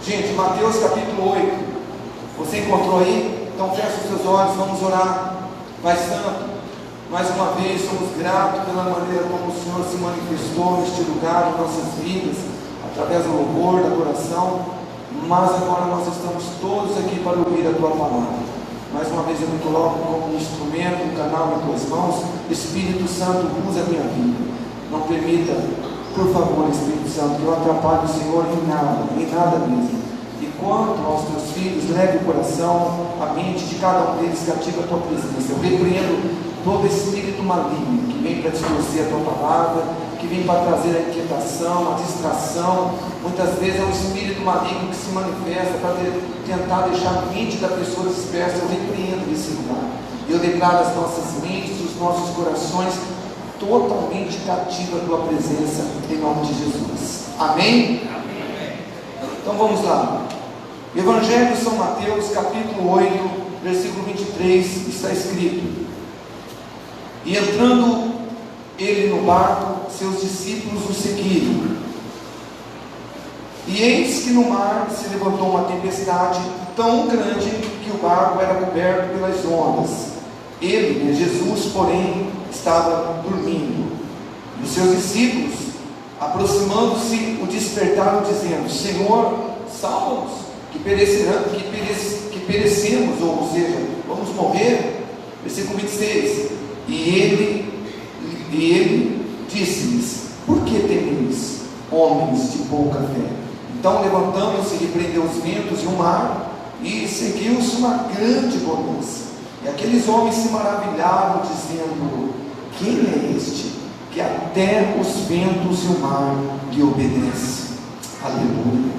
Gente, Mateus capítulo 8. Você encontrou aí? Então fecha os seus olhos, vamos orar. Pai Santo, mais uma vez somos gratos pela maneira como o Senhor se manifestou neste lugar, em nossas vidas, através do louvor, da adoração. Mas agora nós estamos todos aqui para ouvir a Tua palavra. Mais uma vez eu me coloco como um instrumento, um canal em Tuas mãos. Espírito Santo, usa a minha vida. Não permita, por favor, Espírito Santo, que eu atrapalhe o Senhor em nada mesmo. E quanto aos Teus filhos, leve o coração, a mente de cada um deles cativa a Tua presença. Eu repreendo todo espírito maligno que vem para distorcer a Tua palavra, que vem para trazer a inquietação, a distração. Muitas vezes é um espírito maligno que se manifesta para tentar deixar a mente da pessoa dispersa. Eu repreendo esse lugar. Eu declaro as nossas mentes, os nossos corações totalmente cativos à Tua presença, em nome de Jesus. Amém? Amém. Então vamos lá. Evangelho de São Mateus, capítulo 8, versículo 23, está escrito: E entrando ele no barco, seus discípulos o seguiram. E eis que no mar se levantou uma tempestade tão grande que o barco era coberto pelas ondas. Ele, Jesus, porém, estava dormindo. E os seus discípulos, aproximando-se, o despertaram, dizendo: Senhor, salva-nos, que perecemos, ou seja, vamos morrer. Versículo 26. E ele disse-lhes: Por que temeis, homens de pouca fé? Então, levantando-se, repreendeu os ventos e o mar, e seguiu-se uma grande bonança. E aqueles homens se maravilharam, dizendo: Quem é este, que até os ventos e o mar lhe obedecem? Aleluia!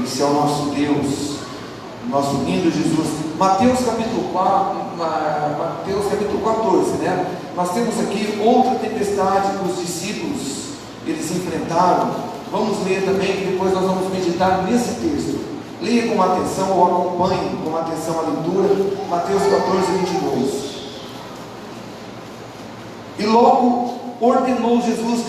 Esse é o nosso Deus, nosso lindo Jesus. Mateus capítulo 14, né? Nós temos aqui outra tempestade que os discípulos eles enfrentaram. Vamos ler também, que depois nós vamos meditar nesse texto. Leia com atenção ou acompanhe com atenção a leitura. Mateus 14, 22. E logo ordenou Jesus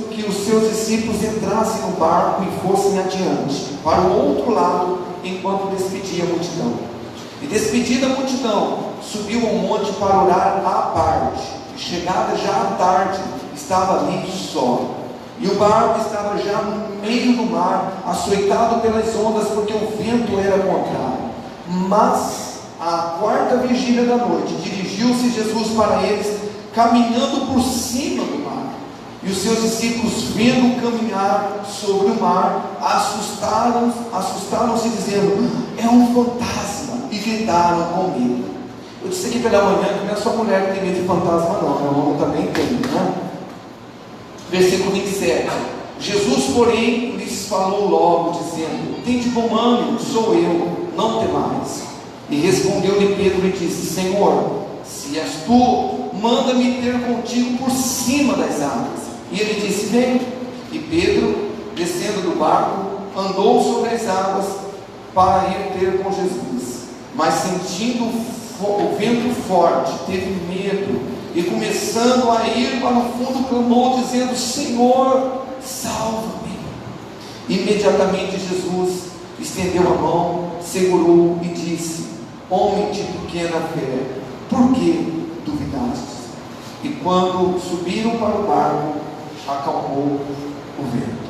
que os seus discípulos entrassem no barco e fossem adiante, para o outro lado, enquanto despedia a multidão. E despedida a multidão, subiu ao monte para orar à parte. E chegada já à tarde, estava ali só. E o barco estava já no meio do mar, açoitado pelas ondas, porque o vento era contrário. Mas, à quarta vigília da noite, dirigiu-se Jesus para eles, caminhando por cima do mar. E os seus discípulos, vendo caminhar sobre o mar, assustaram-se, dizendo: É um fantasma, e gritaram com medo. Eu disse aqui pela manhã que não é só mulher que tem medo de fantasma, não, o homem também tem, né? Versículo 27. Jesus, porém, lhes falou logo, dizendo: Tende bom ânimo, sou eu, não temais. E respondeu-lhe Pedro e disse: Senhor, se és tu, manda-me ter contigo por cima das águas. E ele disse: Vem. E Pedro, descendo do barco, andou sobre as águas para ir ter com Jesus. Mas sentindo o vento forte, teve medo, e começando a ir para o fundo, clamou, dizendo: Senhor, salva-me. Imediatamente Jesus estendeu a mão, segurou e disse: Homem de pequena fé, por que duvidastes? E quando subiram para o barco, acalmou o vento.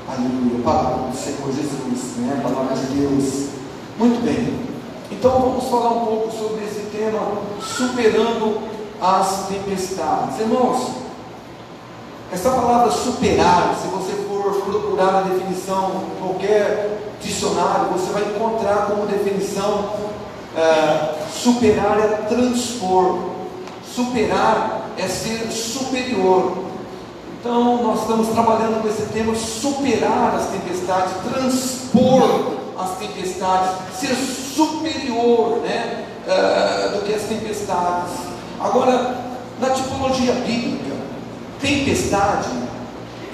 Aleluia, palavra do Senhor Jesus, né? Palavra de Deus. Muito bem. Então vamos falar um pouco sobre esse tema, superando as tempestades. Irmãos, essa palavra superar, se você for procurar a definição em qualquer dicionário, você vai encontrar como definição: superar é transpor, superar é ser superior. Então nós estamos trabalhando com esse tema, superar as tempestades, transpor as tempestades, ser superior, né, do que as tempestades. Agora, na tipologia bíblica, tempestade,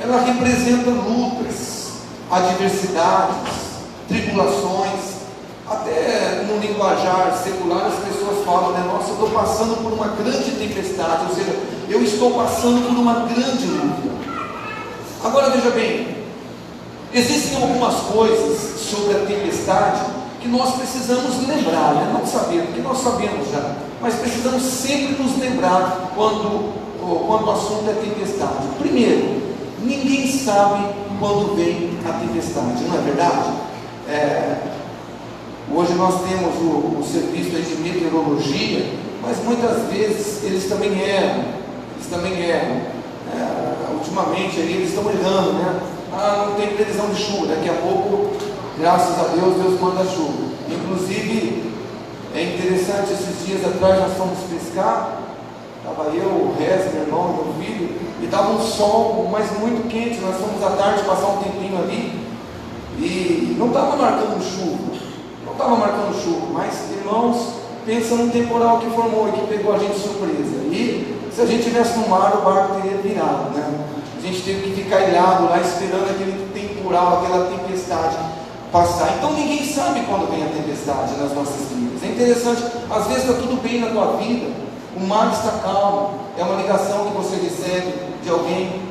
ela representa lutas, adversidades, tribulações. Até no linguajar secular as pessoas falam, né? Nossa, eu estou passando por uma grande tempestade, ou seja, eu estou passando por uma grande luta. Agora veja bem, Existem algumas coisas sobre a tempestade que nós precisamos lembrar, né? Não saber, porque nós sabemos já, mas precisamos sempre nos lembrar quando o assunto é tempestade. Primeiro, ninguém sabe quando vem a tempestade, não é verdade? Hoje nós temos o serviço aí de meteorologia, mas muitas vezes eles também erram. Ultimamente aí, eles estão errando, né? Não tem previsão de chuva, daqui a pouco, graças a Deus, Deus manda chuva. Inclusive, é interessante, esses dias atrás nós fomos pescar, estava eu, o Rez, meu irmão, meu filho, e estava um sol, mas muito quente. Nós fomos à tarde passar um tempinho ali, e não estava marcando chuva, mas, irmãos, pensa num temporal que formou e que pegou a gente de surpresa. E se a gente estivesse no mar, o barco teria virado, né? A gente teve que ficar ilhado lá, esperando aquele temporal, aquela tempestade passar. Então ninguém sabe quando vem a tempestade nas nossas vidas. É interessante, às vezes está tudo bem na tua vida, o mar está calmo, é uma ligação que você recebe de alguém,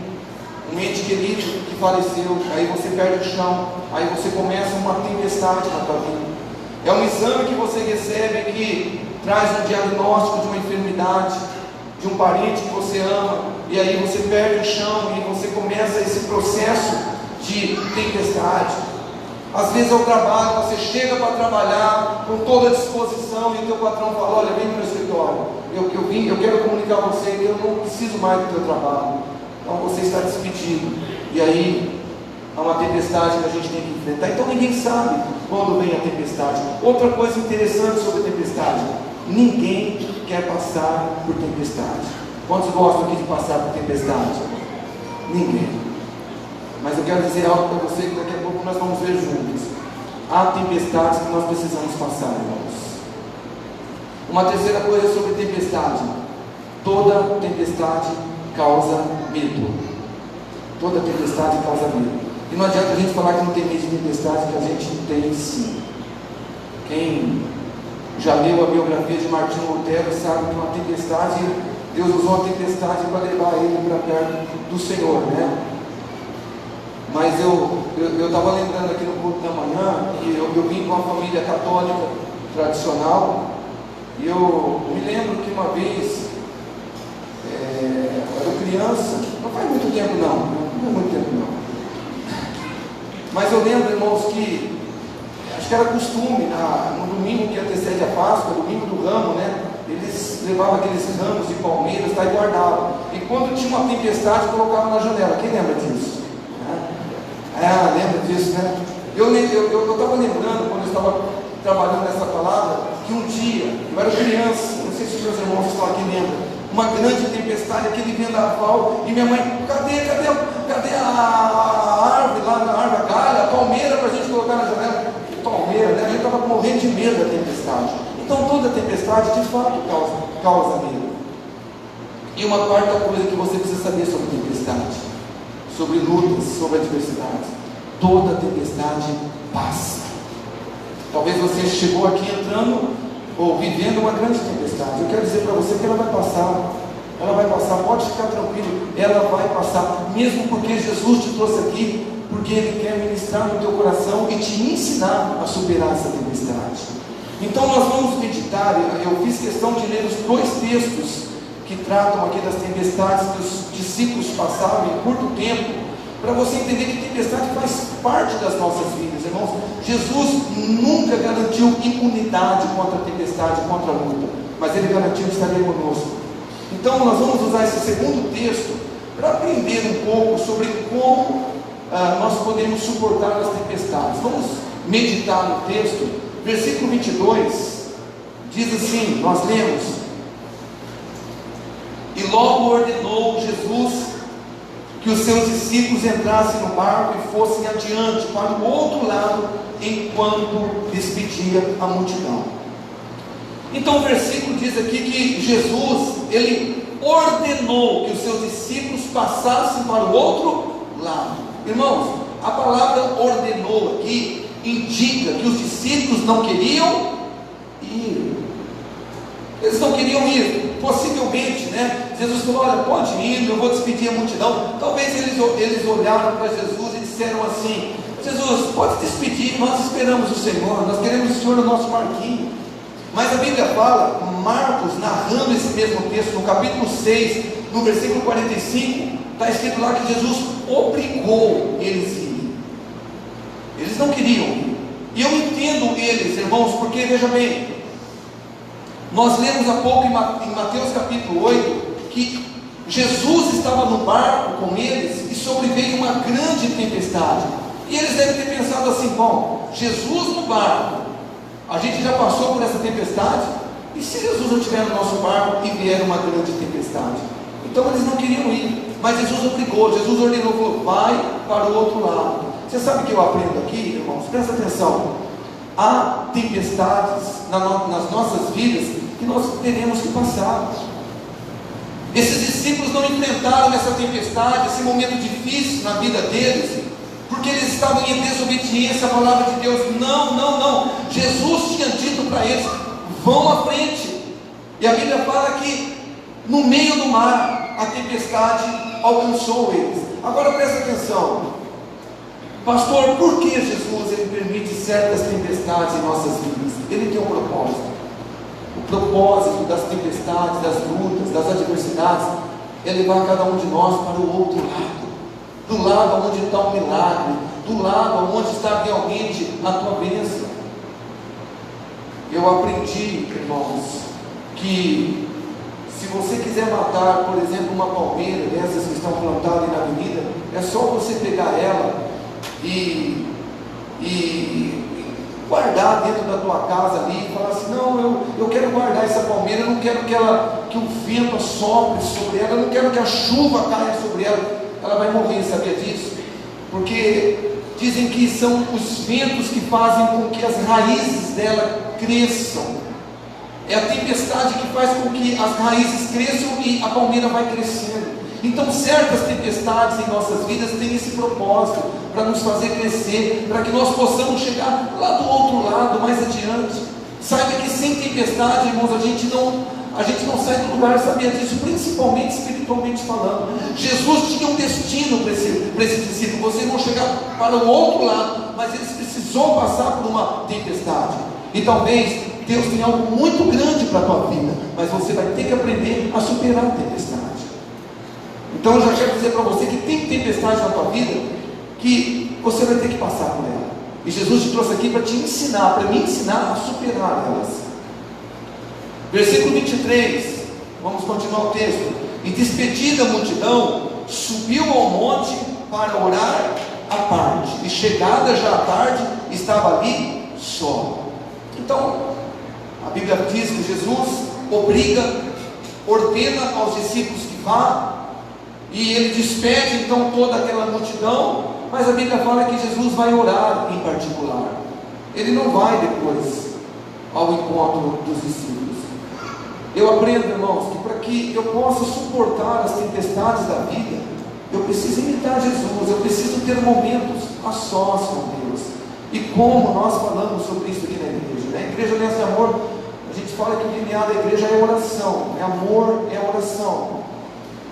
um ente querido que faleceu, aí você perde o chão, aí você começa uma tempestade na tua vida. É um exame que você recebe que traz um diagnóstico de uma enfermidade, de um parente que você ama, e aí você perde o chão e você começa esse processo de tempestade. Às vezes ao trabalho, você chega para trabalhar com toda a disposição e o teu patrão fala: olha, vem no meu escritório, eu quero comunicar a você que eu não preciso mais do teu trabalho, então você está despedido. E aí há uma tempestade que a gente tem que enfrentar. Então ninguém sabe quando vem a tempestade. Outra coisa interessante sobre a tempestade: ninguém quer passar por tempestade. Quantos gostam aqui de passar por tempestade? Ninguém. Mas eu quero dizer algo para você que daqui a pouco nós vamos ver juntos. Há tempestades que nós precisamos passar, irmãos. Uma terceira coisa sobre tempestade: toda tempestade causa medo. Toda tempestade causa medo. E não adianta a gente falar que não tem medo de tempestade, que a gente tem sim. Quem já leu a biografia de Martinho Lutero sabe que uma tempestade, Deus usou a tempestade para levar ele para perto do Senhor, né? Mas eu estava lembrando aqui no culto da manhã, e eu vim de uma família católica tradicional, e eu me lembro que uma vez, eu era criança, não faz muito tempo não, mas eu lembro, irmãos, que acho que era costume, no domingo que antecede a Páscoa, domingo do ramo, né? Eles levavam aqueles ramos de palmeiras, e guardavam. E quando tinha uma tempestade, colocavam na janela. Quem lembra disso? Lembra disso, né? Eu estava lembrando, quando eu estava trabalhando nessa palavra, que um dia, eu era criança, não sei se os meus irmãos estão aqui lembram, uma grande tempestade, aquele vendaval, e minha mãe: cadê a árvore lá, na árvore, a galha, a palmeira para a gente colocar na janela? Palmeira, né? A gente estava morrendo de medo da tempestade. Então toda tempestade de fato causa medo. E uma quarta coisa que você precisa saber sobre tempestade, sobre lutas, sobre adversidades: toda tempestade passa. Talvez você chegou aqui entrando ou vivendo uma grande tempestade. Eu quero dizer para você que ela vai passar, pode ficar tranquilo, ela vai passar, mesmo porque Jesus te trouxe aqui, porque Ele quer ministrar no teu coração e te ensinar a superar essa tempestade. Então nós vamos meditar. Eu fiz questão de ler os dois textos que tratam aqui das tempestades que os discípulos passaram em curto tempo, para você entender que tempestade faz parte das nossas vidas, irmãos. Jesus nunca garantiu imunidade contra a tempestade, contra a luta, mas Ele garantiu que estaria conosco. Então nós vamos usar esse segundo texto para aprender um pouco sobre como nós podemos suportar as tempestades. Vamos meditar no texto. Versículo 22 diz assim, nós lemos: e logo ordenou Jesus que os seus discípulos entrassem no barco e fossem adiante para o outro lado, enquanto despedia a multidão. Então o versículo diz aqui que Jesus, Ele ordenou que os seus discípulos passassem para o outro lado. Irmãos, a palavra ordenou aqui indica que os discípulos não queriam ir. Eles não queriam ir, possivelmente, né? Jesus falou: olha, pode ir, eu vou despedir a multidão. Talvez eles olharam para Jesus e disseram assim: Jesus, pode despedir, nós esperamos o Senhor, nós queremos o Senhor no nosso barquinho. Mas a Bíblia fala, Marcos narrando esse mesmo texto, no capítulo 6, no versículo 45, está escrito lá que Jesus obrigou eles a irem. Eles não queriam ir. E eu entendo eles, irmãos, porque veja bem, nós lemos há pouco em Mateus capítulo 8, que Jesus estava no barco com eles e sobreveio uma grande tempestade. E eles devem ter pensado assim: bom, Jesus no barco, a gente já passou por essa tempestade, e se Jesus não estiver no nosso barco e vier uma grande tempestade? Então eles não queriam ir, mas Jesus obrigou, Jesus ordenou, falou: vai para o outro lado. Você sabe o que eu aprendo aqui, irmãos? Presta atenção. Há tempestades nas nossas vidas que nós teremos que passar. Esses discípulos não enfrentaram essa tempestade, esse momento difícil na vida deles, porque eles estavam em desobediência à palavra de Deus. Não. Jesus tinha dito para eles: vão à frente. E a Bíblia fala que no meio do mar a tempestade alcançou eles. Agora presta atenção, pastor, por que Jesus ele permite certas tempestades em nossas vidas? Ele tem um propósito. O propósito das tempestades, das lutas, das adversidades é levar cada um de nós para o outro lado, do lado onde está o milagre, do lado onde está realmente a tua bênção. Eu aprendi, irmãos, que se você quiser matar, por exemplo, uma palmeira dessas que estão plantadas na avenida, é só você pegar ela e guardar dentro da tua casa ali e falar assim: não, eu quero guardar essa palmeira, eu não quero que o vento sopre sobre ela, eu não quero que a chuva caia sobre ela. Ela vai morrer, sabia disso? Porque dizem que são os ventos que fazem com que as raízes dela cresçam. É a tempestade que faz com que as raízes cresçam e a palmeira vai crescendo. Então certas tempestades em nossas vidas têm esse propósito, para nos fazer crescer, para que nós possamos chegar lá do outro lado, mais adiante. Saiba que sem tempestade, irmãos, a gente não sai do lugar, sabia disso, principalmente espiritualmente falando. Jesus tinha um destino para esse discípulo. Vocês vão chegar para o outro lado, mas eles precisou passar por uma tempestade. E talvez Deus tenha algo muito grande para a tua vida, mas você vai ter que aprender a superar a tempestade. Então eu já quero dizer para você que tem tempestade na tua vida que você vai ter que passar por ela. E Jesus te trouxe aqui para te ensinar, para me ensinar a superar elas. Versículo 23, vamos continuar o texto. E despedida a multidão, subiu ao monte para orar à parte. E chegada já à tarde, estava ali só. Então, a Bíblia diz que Jesus ordena aos discípulos que vá, e ele despede então toda aquela multidão, mas a Bíblia fala que Jesus vai orar em particular. Ele não vai depois ao encontro dos discípulos. Eu aprendo, irmãos, que para que eu possa suportar as tempestades da vida, eu preciso imitar Jesus, eu preciso ter momentos a sós com Deus. E como nós falamos sobre isso aqui na igreja, né? A igreja nesse amor, a gente fala que o DNA da igreja é oração, é amor, é oração.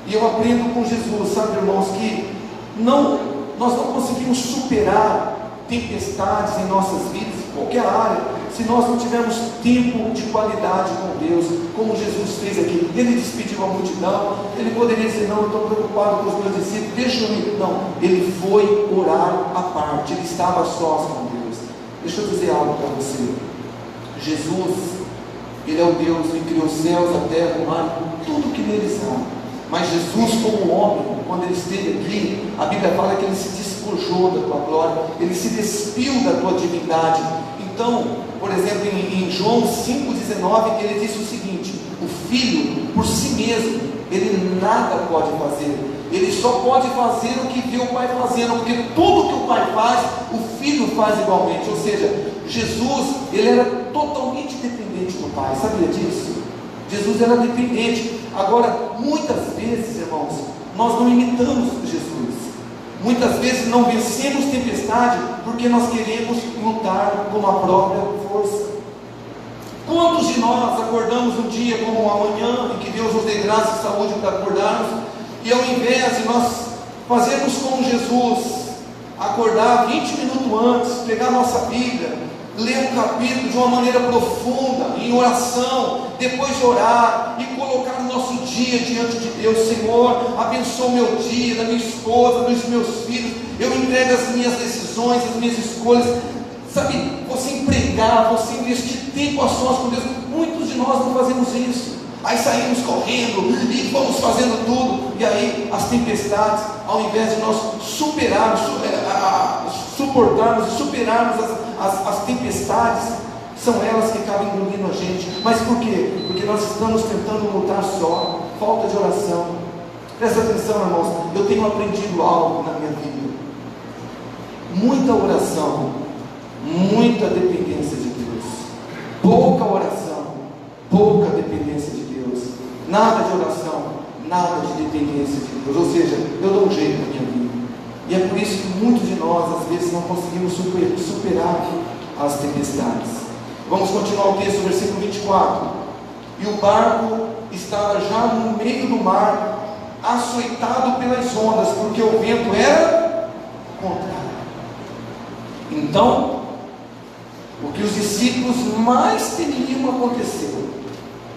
E eu aprendo com Jesus, sabe, irmãos, que nós não conseguimos superar tempestades em nossas vidas, em qualquer área, se nós não tivermos tempo de qualidade com Deus, como Jesus fez aqui. Ele despediu a multidão, ele poderia dizer: não, eu estou preocupado com os meus discípulos, deixa eu ir. Não, ele foi orar à parte, ele estava a sós com Deus. Deixa eu dizer algo para você. Jesus, ele é o Deus que criou os céus, a terra, o mar, tudo que neles há. Mas Jesus, como homem, quando ele esteve aqui, a Bíblia fala que ele se despojou da tua glória, ele se despiu da tua divindade. Então, por exemplo, em João 5,19, ele disse o seguinte: o filho, por si mesmo, ele nada pode fazer, ele só pode fazer o que vê o pai fazendo, porque tudo que o pai faz, o filho faz igualmente. Ou seja, Jesus, ele era totalmente dependente do pai, sabia disso? Jesus era dependente. Agora, muitas vezes, irmãos, nós não imitamos Jesus. Muitas vezes não vencemos tempestade porque nós queremos lutar com a própria força. Quantos de nós acordamos um dia como amanhã, em que Deus nos dê graça e saúde para acordarmos, e ao invés de nós fazermos como Jesus, acordar 20 minutos quanto antes, pegar a nossa Bíblia, ler um capítulo de uma maneira profunda, em oração, depois de orar e colocar o nosso dia diante de Deus. Senhor, abençoa o meu dia, da minha esposa, dos meus filhos, eu entrego as minhas decisões, as minhas escolhas. Sabe, você empregar, você investir tempo a sós com Deus. Muitos de nós não fazemos isso. Aí saímos correndo e vamos fazendo tudo, e aí as tempestades, ao invés de nós suportarmos e superarmos as tempestades, são elas que acabam engolindo a gente. Mas por quê? Porque nós estamos tentando lutar só, falta de oração. Presta atenção, irmãos, eu tenho aprendido algo na minha vida: muita oração, muita dependência de Deus. Pouca oração, pouca dependência de Deus. Nada de oração, nada de dependência de Deus. Ou seja, eu dou um jeito na minha vida. E é por isso que muitos de nós, às vezes, não conseguimos superar as tempestades. Vamos continuar o texto, versículo 24. E o barco estava já no meio do mar, açoitado pelas ondas, porque o vento era contrário. Então, o que os discípulos mais temiam aconteceu.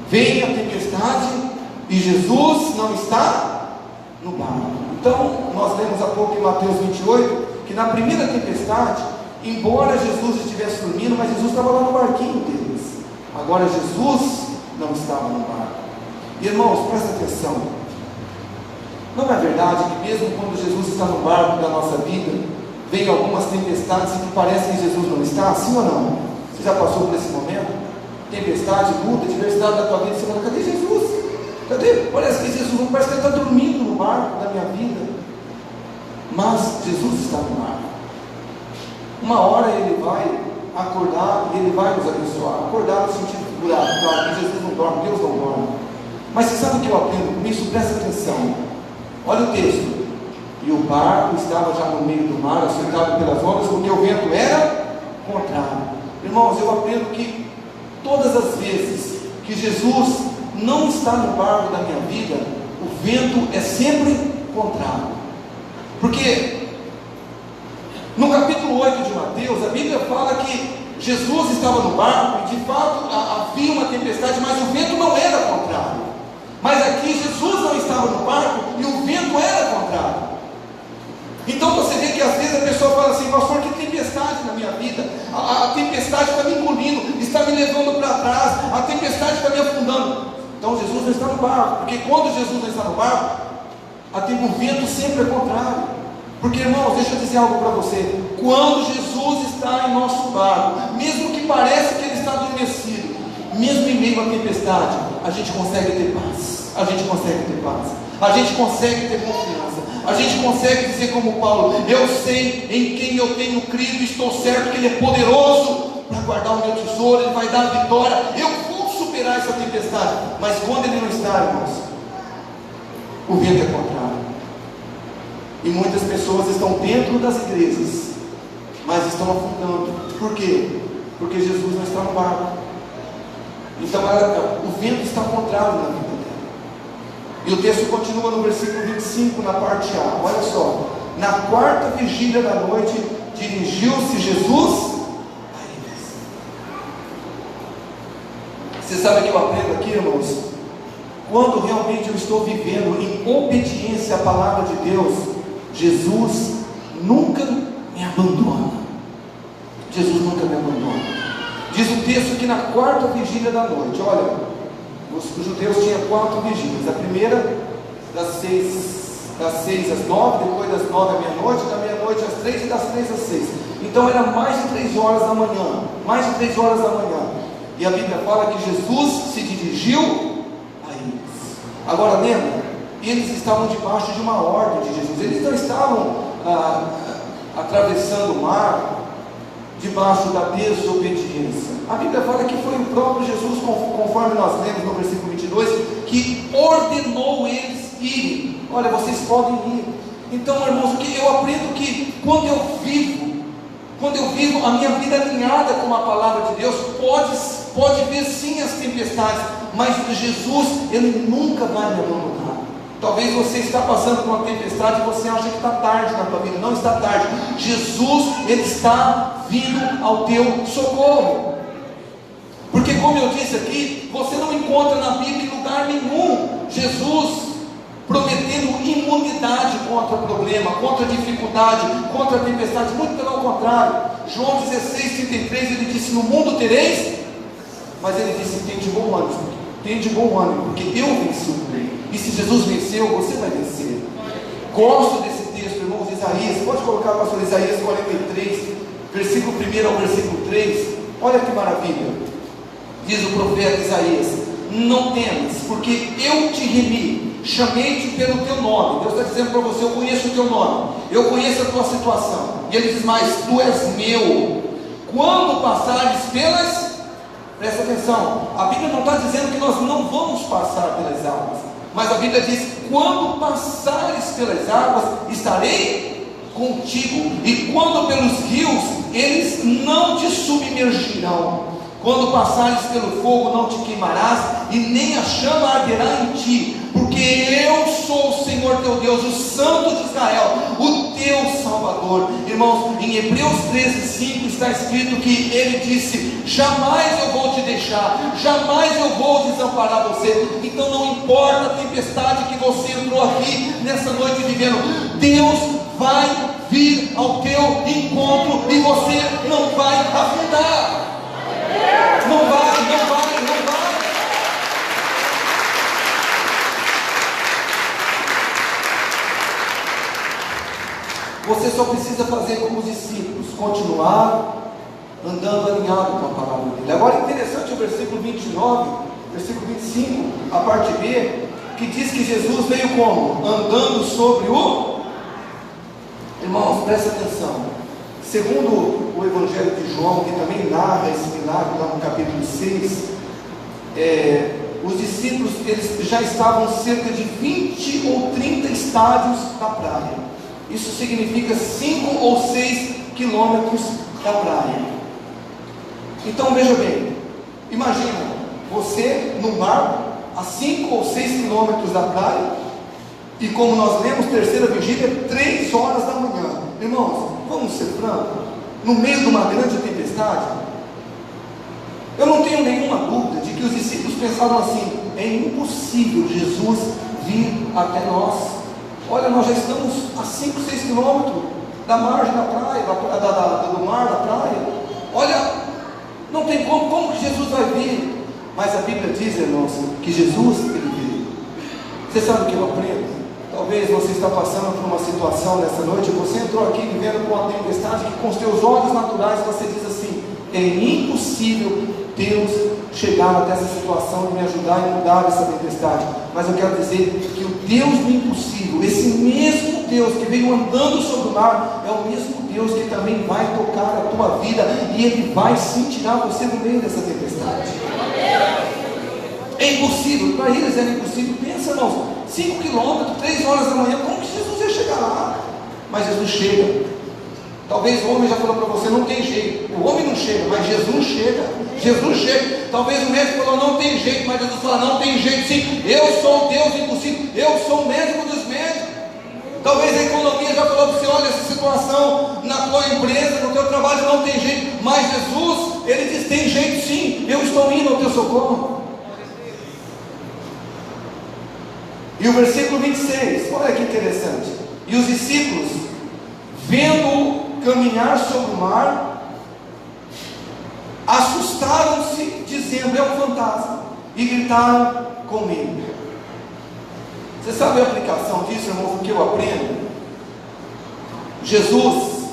Vem a tempestade e Jesus não está no barco. Então, nós lemos há pouco em Mateus 28, que na primeira tempestade, embora Jesus estivesse dormindo, mas Jesus estava lá no barquinho deles. Agora Jesus não estava no barco. Irmãos, presta atenção. Não é verdade que mesmo quando Jesus está no barco da nossa vida, vem algumas tempestades que parece que Jesus não está? Sim ou não? Você já passou por esse momento? Tempestade, luta, diversidade da tua vida, você fala: cadê Jesus? Cadê? Parece que Jesus não, parece que ele está dormindo no barco da minha vida. Mas Jesus está no barco. Uma hora ele vai acordar e ele vai nos abençoar. Acordar no sentido figurado, claro que Jesus não dorme, Deus não dorme. Mas você sabe o que eu aprendo com isso? Presta atenção. Olha o texto. E o barco estava já no meio do mar, açoitado pelas ondas, porque o vento era contrário. Irmãos, eu aprendo que todas as vezes que Jesus não está no barco da minha vida, o vento é sempre contrário. Porque no capítulo 8 de Mateus, a Bíblia fala que Jesus estava no barco e de fato havia uma tempestade, mas o vento não era contrário. Mas aqui Jesus não estava no barco e o vento era contrário. Então você vê que às vezes a pessoa fala assim: pastor, que tempestade na minha vida, a tempestade está me engolindo, está me levando para trás, a tempestade está me afundando. Então Jesus não está no barco, porque quando Jesus não está no barco, o vento sempre é contrário. Porque, irmãos, deixa eu dizer algo para você: quando Jesus está em nosso barco, mesmo que pareça que ele está adormecido, mesmo em meio à tempestade, a gente consegue ter paz, a gente consegue ter paz, a gente consegue ter confiança, a gente consegue dizer como Paulo: eu sei em quem eu tenho crido, estou certo que Ele é poderoso para guardar o meu tesouro, Ele vai dar a vitória, eu vou superar essa tempestade. Mas quando Ele não está, irmãos, o vento é contrário. E muitas pessoas estão dentro das igrejas, mas estão afundando. Por quê? Porque Jesus não está no barco. Então o vento está contrário na vida dela. E o texto continua no versículo 25, na parte A. Olha só: na quarta vigília da noite, dirigiu-se Jesus a eles. Você sabe o que eu aprendo aqui, irmãos? Quando realmente eu estou vivendo em obediência à palavra de Deus, Jesus nunca me abandona. Jesus nunca me abandona. Diz o texto que na quarta vigília da noite, olha, os judeus tinham 4 vigílias. A primeira das 6 às 9, depois das 9 à meia-noite, da meia-noite às 3 e das 3 às 6. Então era mais de 3 horas da manhã, mais de 3 horas da manhã. E a Bíblia fala que Jesus se dirigiu a eles. Agora lembra, eles estavam debaixo de uma ordem de Jesus. Eles não estavam atravessando o mar debaixo da desobediência. A Bíblia fala que foi o próprio Jesus, conforme nós lemos no versículo 22, que ordenou eles irem. Olha, vocês podem ir. Então, irmãos, eu aprendo que quando eu vivo a minha vida alinhada com a palavra de Deus, pode ver sim as tempestades, mas Jesus, Ele nunca vai me abandonar. Talvez você está passando por uma tempestade e você acha que está tarde na tua vida. Não está tarde. Jesus, Ele está vindo ao teu socorro. Porque como eu disse aqui, você não encontra na Bíblia em lugar nenhum Jesus prometendo imunidade contra o problema, contra a dificuldade, contra a tempestade. Muito pelo contrário. João 16:33, Ele disse: no mundo tereis, mas Ele disse: tem de bom ânimo, porque eu venci o mundo. E se Jesus venceu, você vai vencer. Gosto desse texto, irmãos, de Isaías. Pode colocar, pastor, Isaías 43, versículo 1 ao versículo 3. Olha que maravilha. Diz o profeta Isaías: não temas, porque eu te remi, chamei-te pelo teu nome. Deus está dizendo para você: eu conheço o teu nome, eu conheço a tua situação. E Ele diz mais: tu és meu. Quando passares pelas... Presta atenção, a Bíblia não está dizendo que nós não vamos passar pelas águas, mas a Bíblia diz: quando passares pelas águas, estarei contigo, e quando pelos rios, eles não te submergirão. Quando passares pelo fogo, não te queimarás, e nem a chama arderá em ti, porque eu sou o Senhor teu Deus, o Santo de Israel, o teu Salvador. Irmãos, em Hebreus 13:5 está escrito que Ele disse: jamais eu vou te deixar, jamais eu vou desamparar você. Então não importa a tempestade que você entrou aqui nessa noite vivendo, Deus vai vir ao teu encontro e você não vai afundar. Não vai. Você só precisa fazer como os discípulos, continuar andando alinhado com a palavra dele. Agora é interessante o versículo 29, versículo 25, a parte B, que diz que Jesus veio como? Andando sobre o... Irmãos, presta atenção. Segundo o Evangelho de João, que também narra esse milagre lá no capítulo 6, os discípulos, eles já estavam cerca de 20 ou 30 estádios da praia. Isso significa 5 ou 6 quilômetros da praia. Então veja bem, imagina você no mar, a 5 ou 6 quilômetros da praia, e como nós lemos, terceira vigília, 3 horas da manhã. Irmãos, vamos ser francos, no meio de uma grande tempestade, eu não tenho nenhuma dúvida de que os discípulos pensaram assim: é impossível Jesus vir até nós. Olha, nós já estamos a 5, 6 quilômetros da margem da praia, do mar da praia. Olha, não tem como que Jesus vai vir? Mas a Bíblia diz, irmãos, que Jesus, Ele veio. Você sabe o que eu aprendo? Talvez você está passando por uma situação nessa noite, você entrou aqui vivendo com uma tempestade que com os teus olhos naturais você diz assim: é impossível Deus chegar até essa situação e me ajudar e mudar essa tempestade. Mas eu quero dizer que o Deus do impossível, esse mesmo Deus que veio andando sobre o mar, é o mesmo Deus que também vai tocar a tua vida, e Ele vai sim tirar você do meio dessa tempestade. É impossível, para eles era impossível. Pensa, irmãos, 5 quilômetros, 3 horas da manhã, como que Jesus ia chegar lá? Mas Jesus chega. Talvez o homem já falou para você: não tem jeito. O homem não chega, mas Jesus chega. Jesus chega. Talvez o médico falou: não tem jeito, mas Jesus fala: não tem jeito sim. Eu sou o Deus impossível, eu sou o médico dos médicos. Talvez a economia já falou para você: olha, essa situação na tua empresa, no teu trabalho não tem jeito, mas Jesus, Ele diz: tem jeito sim, eu estou indo ao teu socorro. E o versículo 26, olha que interessante: e os discípulos, vendo caminhar sobre o mar, assustaram-se, dizendo: é um fantasma, e gritaram com medo. Você sabe a aplicação disso, irmãos? O que eu aprendo? Jesus,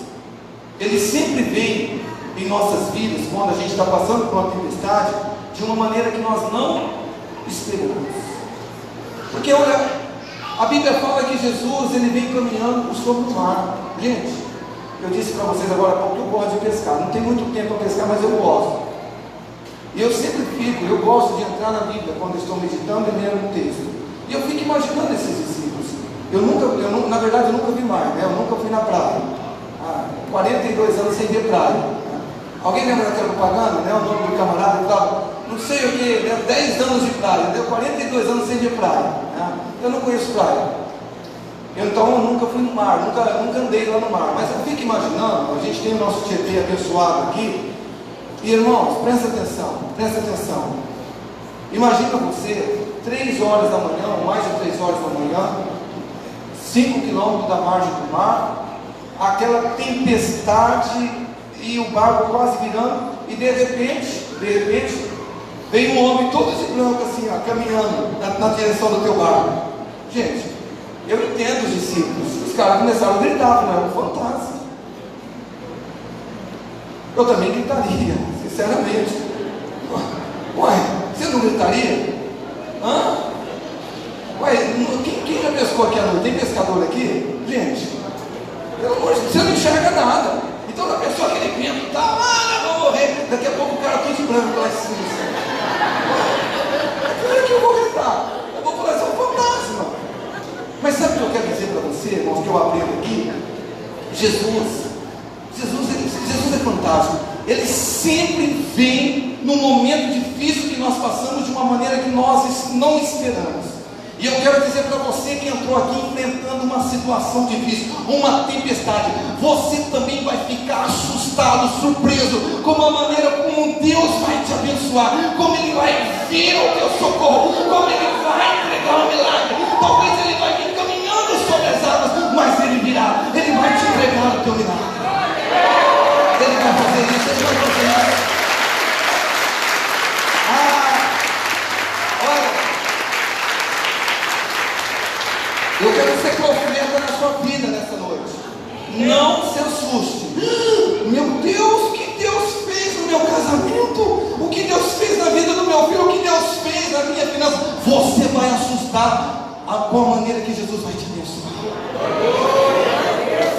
Ele sempre vem em nossas vidas, quando a gente está passando por uma tempestade, de uma maneira que nós não esperamos. Porque olha, a Bíblia fala que Jesus, Ele vem caminhando sobre o mar. Gente, eu disse para vocês agora há pouco que eu gosto de pescar. Não tem muito tempo para pescar, mas eu gosto. E eu sempre eu gosto de entrar na Bíblia quando estou meditando e lendo um texto. E eu fico imaginando esses discípulos. Na verdade, eu nunca vi mar, né? Eu nunca fui na praia. 42 anos sem ver praia. Alguém lembra daquela propaganda, né? O nome do camarada que estava não sei o que, 10 anos de praia, deu 42 anos sem ir praia, né? Eu não conheço praia, então eu nunca fui no mar, nunca andei lá no mar, mas eu fico imaginando, a gente tem o nosso Tietê abençoado aqui, e irmãos, presta atenção, imagina você, 3 horas da manhã, ou mais de 3 horas da manhã, 5 quilômetros da margem do mar, aquela tempestade, e o barco quase virando, e de repente, veio um homem todo de branco assim, ó, caminhando na direção do teu barco. Gente, eu entendo os discípulos, os caras começaram a gritar, não era um fantasma. Eu também gritaria, sinceramente. Uai, você não gritaria? Hã? Uai, quem já pescou aqui à noite? Tem pescador aqui? Gente, pelo amor de Deus, você não enxerga nada. Então a pessoa que ele vento, tá, eu vou morrer. Daqui a pouco o cara todo de branco lá em cima. Claro que eu vou gritar. Eu vou falar, isso é um fantasma. Mas sabe o que eu quero dizer para você, irmãos, que eu aprendo aqui? Jesus é fantástico. Ele sempre vem no momento difícil que nós passamos de uma maneira que nós não esperamos. E eu quero dizer para você que entrou aqui enfrentando uma situação difícil, uma tempestade, você também vai ficar assustado, surpreso com a maneira como Deus vai te abençoar, como Ele vai vir ao teu socorro, como Ele vai entregar um milagre. Talvez Ele vai vir caminhando sobre as águas, mas Ele virá, Ele vai te entregar o teu milagre. Ele vai fazer isso, Ele vai fazer isso. Eu quero ser profeta na sua vida nessa noite. Não se assuste. Meu Deus, o que Deus fez no meu casamento? O que Deus fez na vida do meu filho? O que Deus fez na minha finança? Você vai assustar com a maneira que Jesus vai te abençoar.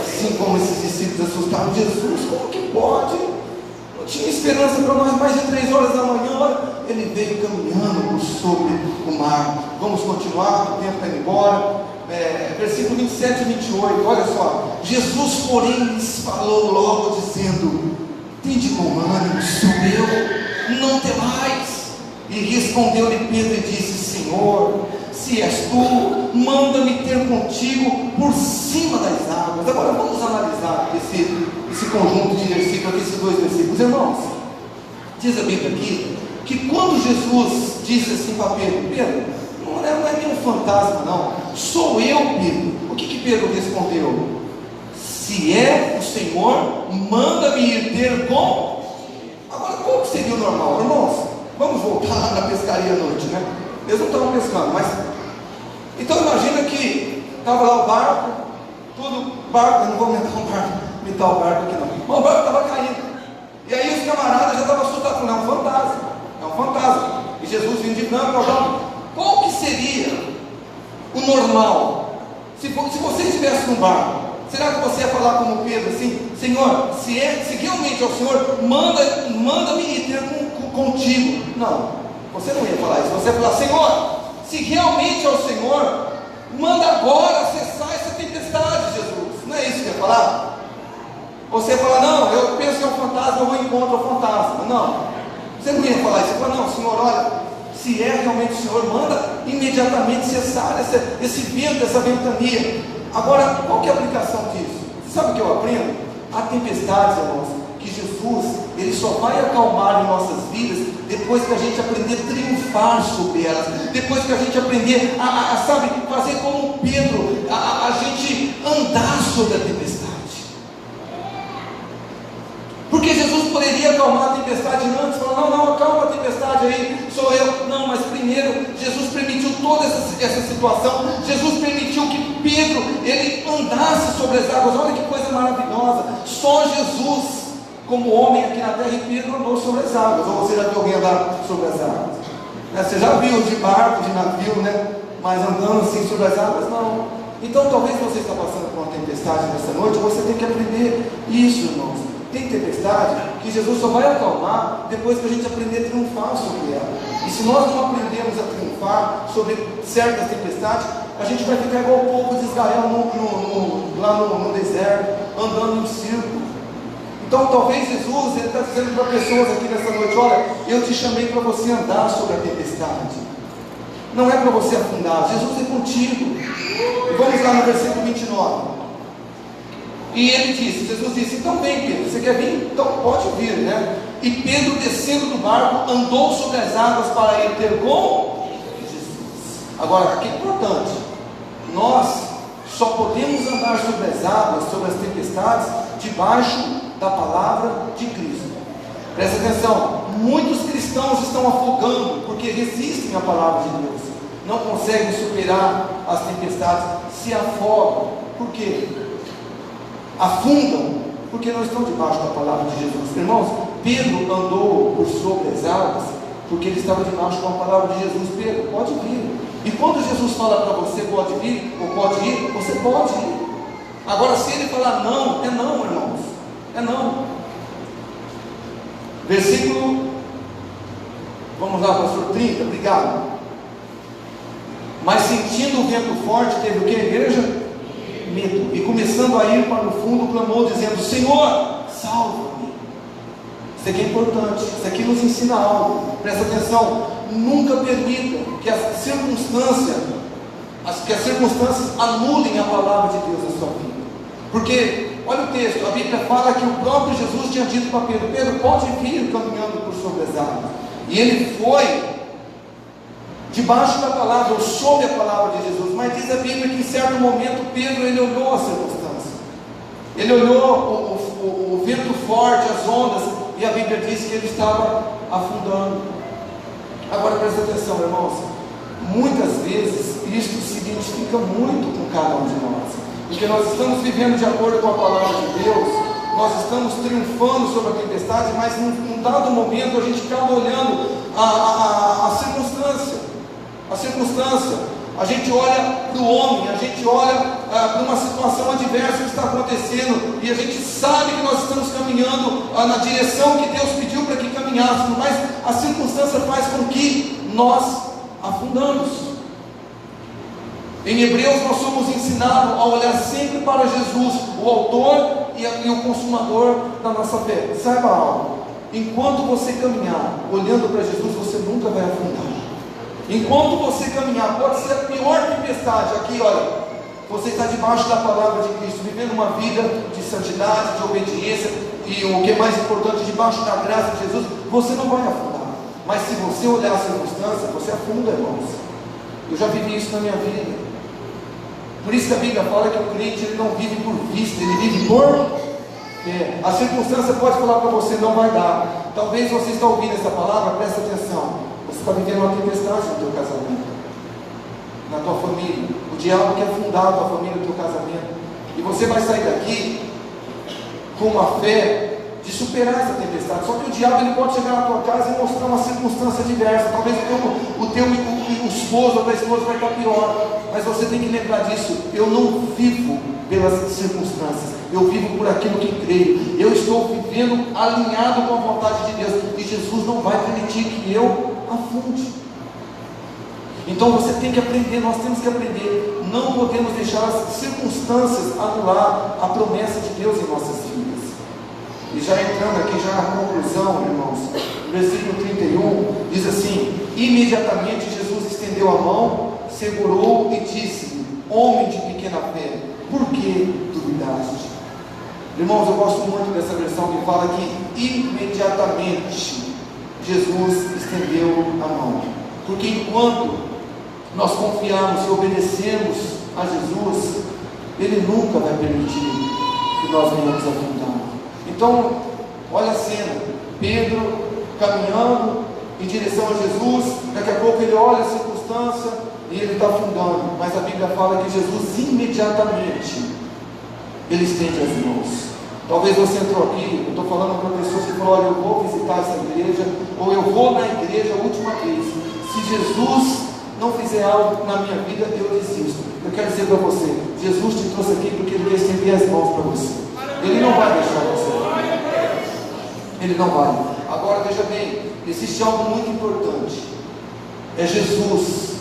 Assim como esses discípulos assustaram Jesus, como que pode? Não tinha esperança para nós, mais de 3 horas da manhã. Olha, ele veio caminhando por sobre o mar. Vamos continuar, o tempo está indo embora. Versículo 27 e 28, olha só. Jesus, porém, lhes falou logo, dizendo: tende bom ânimo, sou eu, não temais. E respondeu-lhe Pedro e disse: Senhor, se és tu, manda-me ter contigo por cima das águas. Agora vamos analisar esse conjunto de versículos, esses 2 versículos. Irmãos, diz a Bíblia aqui que quando Jesus disse assim para Pedro: Pedro, não é nenhum fantasma não, sou eu, Pedro. O que Pedro respondeu? Se é o Senhor, manda-me ir ter com. Agora, qual que seria o normal? Irmãos, vamos voltar lá na pescaria à noite, né? Eles não estavam pescando, mas então imagina que estava lá o barco, eu não vou imitar o barco aqui não, mas o barco estava caindo, e aí os camaradas já estavam assustados, falando: é um fantasma, e Jesus vindo de branco. Qual que seria o normal? Se você estivesse num barco, será que você ia falar como Pedro assim: Senhor, se realmente é o Senhor, manda-me ir ter contigo? Não, você não ia falar isso. Você ia falar: Senhor, se realmente é o Senhor, manda agora cessar essa tempestade, Jesus. Não é isso que ia falar? Você ia falar: não, eu penso que é um fantasma, eu vou encontrar o fantasma. Não, você não ia falar isso. Você ia falar: não, Senhor, olha, se é realmente o Senhor, manda imediatamente cessar esse vento, essa ventania. Agora, qual que é a aplicação disso? Sabe o que eu aprendo? Há tempestades, irmãos, que Jesus, Ele só vai acalmar em nossas vidas depois que a gente aprender a triunfar sobre elas, depois que a gente aprender sabe, fazer como Pedro, a gente andar sobre a tempestade. Porque Jesus poderia acalmar a tempestade antes, falar: não, acalma a tempestade aí, sou eu. Não, mas primeiro Jesus permitiu toda essa situação. Jesus permitiu que Pedro, ele andasse sobre as águas. Olha que coisa maravilhosa. Só Jesus, como homem aqui na terra, e Pedro andou sobre as águas. Ou você já viu alguém andar sobre as águas? Você já viu de barco, de navio, né? Mas andando assim sobre as águas, não. Então talvez você está passando por uma tempestade nessa noite. Você tem que aprender isso, irmãos. Tem tempestade que Jesus só vai acalmar depois que a gente aprender a triunfar sobre ela. E se nós não aprendermos a triunfar sobre certas tempestades, a gente vai ficar igual o povo de Israel lá no deserto, andando em círculo. Então talvez Jesus, Ele está dizendo para pessoas aqui nessa noite: olha, eu te chamei para você andar sobre a tempestade, não é para você afundar. Jesus é contigo. E vamos lá no versículo 29. E ele disse, Jesus disse: então vem, Pedro, você quer vir? Então pode vir, né? E Pedro, descendo do barco, andou sobre as águas para ir ter com Jesus. Agora, aqui é importante: nós só podemos andar sobre as águas, sobre as tempestades, debaixo da palavra de Cristo. Presta atenção, muitos cristãos estão afogando porque resistem à palavra de Deus, não conseguem superar as tempestades, se afogam. Por quê? Afundam porque não estão debaixo da palavra de Jesus. Irmãos, Pedro andou por sobre as águas porque ele estava debaixo da palavra de Jesus. Pedro, pode vir. E quando Jesus fala para você pode vir ou pode ir, você pode ir. Agora, se ele falar não, é não, irmãos, é não. Versículo, vamos lá, pastor, 30, obrigado. Mas sentindo o vento forte, teve o que, igreja? Medo. E começando a ir para o fundo, clamou dizendo: Senhor, salva-me. Isso aqui é importante, isso aqui nos ensina algo. Presta atenção, nunca permita que as circunstâncias anulem a palavra de Deus na sua vida. Porque, olha o texto, a Bíblia fala que o próprio Jesus tinha dito para Pedro: Pedro, pode vir caminhando por sobre as águas. E ele foi debaixo da palavra, ou sob a palavra de Jesus. Mas diz a Bíblia que em certo momento Pedro, ele olhou a circunstância, ele olhou o vento forte, as ondas, e a Bíblia diz que ele estava afundando. Agora presta atenção, irmãos, muitas vezes isto se identifica muito com cada um de nós, porque nós estamos vivendo de acordo com a palavra de Deus, nós estamos triunfando sobre a tempestade, mas num dado momento a gente acaba olhando a circunstância. A gente olha para o homem, a gente olha para uma situação adversa que está acontecendo, e a gente sabe que nós estamos caminhando na direção que Deus pediu para que caminhássemos, mas a circunstância faz com que nós afundamos. Em Hebreus nós somos ensinados a olhar sempre para Jesus, o autor e o consumador da nossa fé. Saiba algo: enquanto você caminhar olhando para Jesus, você nunca vai afundar. Enquanto você caminhar, pode ser a pior tempestade. Aqui, olha, você está debaixo da palavra de Cristo, vivendo uma vida de santidade, de obediência, e o que é mais importante, debaixo da graça de Jesus, você não vai afundar. Mas se você olhar a circunstância, você afunda, irmãos. Eu já vivi isso na minha vida. Por isso que a Bíblia fala que o crente, ele não vive por vista, ele vive por fé. A circunstância pode falar para você: não vai dar. Talvez você está ouvindo essa palavra, presta atenção. Você está vivendo uma tempestade no teu casamento, na tua família. O diabo quer afundar a tua família, o teu casamento. E você vai sair daqui com uma fé de superar essa tempestade. Só que o diabo, ele pode chegar na tua casa e mostrar uma circunstância diversa. Talvez o esposo ou a esposa vai estar pior. Mas você tem que lembrar disso: eu não vivo pelas circunstâncias, eu vivo por aquilo que creio. Eu estou vivendo alinhado com a vontade de Deus, e Jesus não vai permitir que eu afunde. Então você tem que aprender, nós temos que aprender. Não podemos deixar as circunstâncias anular a promessa de Deus em nossas vidas. E já entrando aqui já na conclusão, irmãos, no versículo 31 diz assim: imediatamente Jesus estendeu a mão, segurou e disse: homem de pequena fé, por que duvidaste? Irmãos, eu gosto muito dessa versão que fala que imediatamente Jesus estendeu a mão. Porque enquanto nós confiarmos e obedecemos a Jesus, Ele nunca vai permitir que nós venhamos afundar. Então, olha a cena: Pedro caminhando em direção a Jesus, daqui a pouco ele olha a circunstância e ele está afundando, mas a Bíblia fala que Jesus imediatamente, ele estende as mãos. Talvez você entrou aqui, eu estou falando para pessoas que falam: olha, eu vou visitar essa igreja, ou eu vou na igreja a última vez, se Jesus não fizer algo na minha vida, eu desisto. Eu quero dizer para você: Jesus te trouxe aqui porque Ele quer estender as mãos para você. Ele não vai deixar você. Ele não vai. Agora veja bem, existe algo muito importante: é Jesus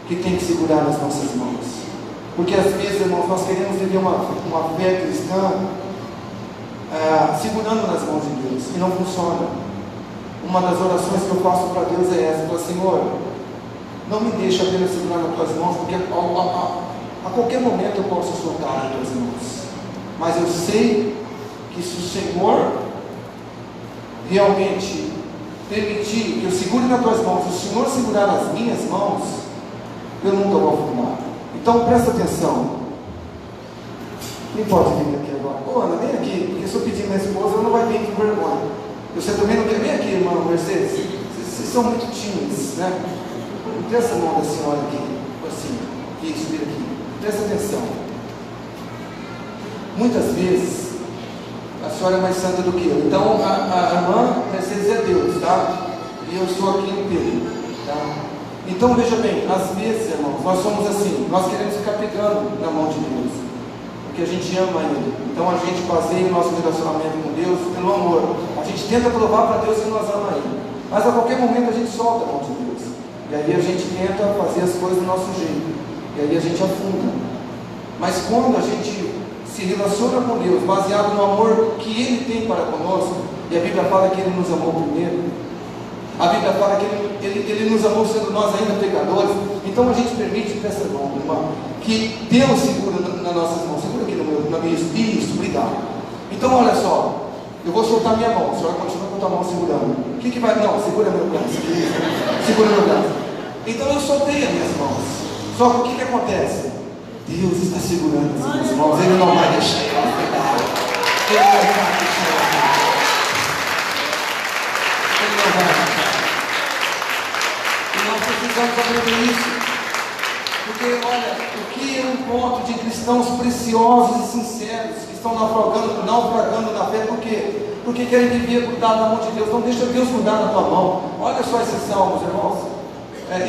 que tem que segurar nas nossas mãos. Porque às vezes, irmãos, nós queremos viver uma fé cristã segurando nas mãos de Deus, e não funciona. Uma das orações que eu faço para Deus é essa: falo, Senhor, não me deixe apenas segurar nas tuas mãos, porque a qualquer momento eu posso soltar nas tuas mãos, mas eu sei que se o Senhor realmente permitir que eu segure nas tuas mãos, se o Senhor segurar nas minhas mãos, eu nunca vou afundar. Então presta atenção. Quem pode vir aqui agora? Ô Ana, vem aqui, porque se eu pedir minha esposa, ela não vai vir com vergonha. Você também não quer? Vem aqui, irmã Mercedes. Vocês são muito tímidos, né? Presta a mão da senhora aqui, assim, isso, vira aqui. Presta atenção. Muitas vezes, a senhora é mais santa do que eu. Então, a irmã Mercedes é Deus, tá? E eu estou aqui no Pedro, tá? Então, veja bem, às vezes, irmãos, nós somos assim, nós queremos ficar pegando na mão de Deus, porque a gente ama Ele. Então, a gente baseia o nosso relacionamento com Deus pelo amor. A gente tenta provar para Deus que nós amamos Ele, mas a qualquer momento a gente solta a mão de Deus. E aí a gente tenta fazer as coisas do nosso jeito, e aí a gente afunda. Mas quando a gente se relaciona com Deus, baseado no amor que Ele tem para conosco, e a Bíblia fala que Ele nos amou primeiro, a Bíblia fala que Ele nos amou sendo nós ainda pecadores, então a gente permite, presta mão, irmão, que Deus segura nas nossas mãos, segura aqui na minha isso, obrigado. Então olha só, eu vou soltar minha mão, a senhora continua com a tua mão segurando. O que vai? Não, segura meu braço, segura meu braço. Então eu soltei as minhas mãos. Só que o que acontece? Deus está segurando as minhas mãos. Ele não vai deixar eu afundar. Ele não vai deixar eu afundar. Ele não vai deixar. E nós precisamos aprender isso. Porque olha, o que eu encontro de cristãos preciosos e sinceros que estão naufragando na fé, por quê? Porque querem viver grudado na mão de Deus. Não deixa Deus grudar na tua mão. Olha só esses salmos, irmãos.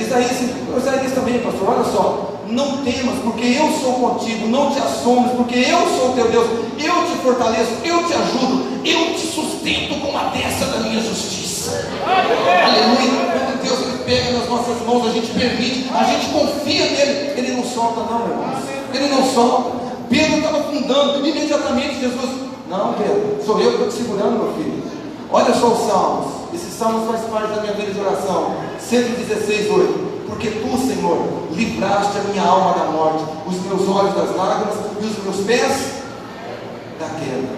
Isaías também, pastor, olha só. Não temas, porque eu sou contigo. Não te assombres, porque eu sou teu Deus. Eu te fortaleço, eu te ajudo, eu te sustento com a destra da minha justiça. Aleluia. Quando Deus ele pega nas nossas mãos, a gente permite, a gente confia nele. Ele não solta, não, irmãos. Ele não solta. Pedro estava afundando, imediatamente Jesus: não, Pedro, sou eu que estou te segurando, meu filho. Olha só os salmos. Esses salmos faz parte da minha vida de oração. 116, 8. Porque tu, Senhor, livraste a minha alma da morte, os meus olhos das lágrimas e os meus pés da queda.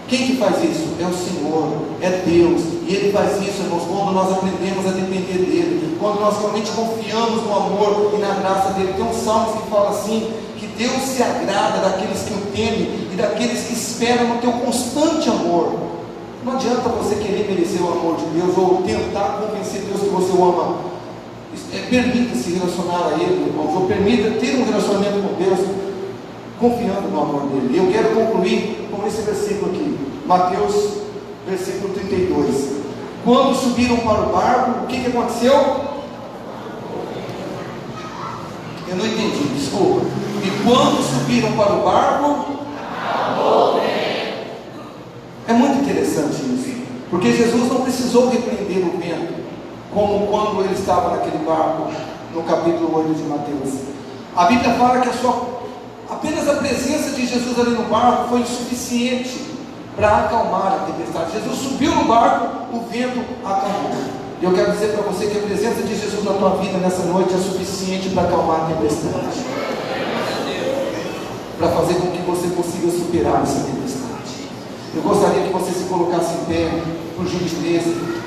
Quem que faz isso? É o Senhor, é Deus. E Ele faz isso, irmãos, quando nós aprendemos a depender dEle, quando nós realmente confiamos no amor e na graça dEle. Tem uns salmos que falam assim, que Deus se agrada daqueles que o temem e daqueles que esperam no teu constante amor. Não adianta você querer merecer o amor de Deus ou tentar convencer Deus que você o ama. Permita se relacionar a Ele, irmãos, ou permita ter um relacionamento com Deus, confiando no amor dEle. E eu quero concluir com esse versículo aqui, Mateus, versículo 32. Quando subiram para o barco, o que aconteceu? Eu não entendi, desculpa. E quando subiram para o barco, é muito interessante isso, porque Jesus não precisou repreender o vento, como quando ele estava naquele barco, no capítulo 8 de Mateus. A Bíblia fala que apenas a presença de Jesus ali no barco foi suficiente para acalmar a tempestade. Jesus subiu no barco, o vento acalmou. E eu quero dizer para você que a presença de Jesus na tua vida nessa noite é suficiente para acalmar a tempestade, para fazer com que você consiga superar essa tempestade. Eu gostaria que você se colocasse em pé, por gentileza.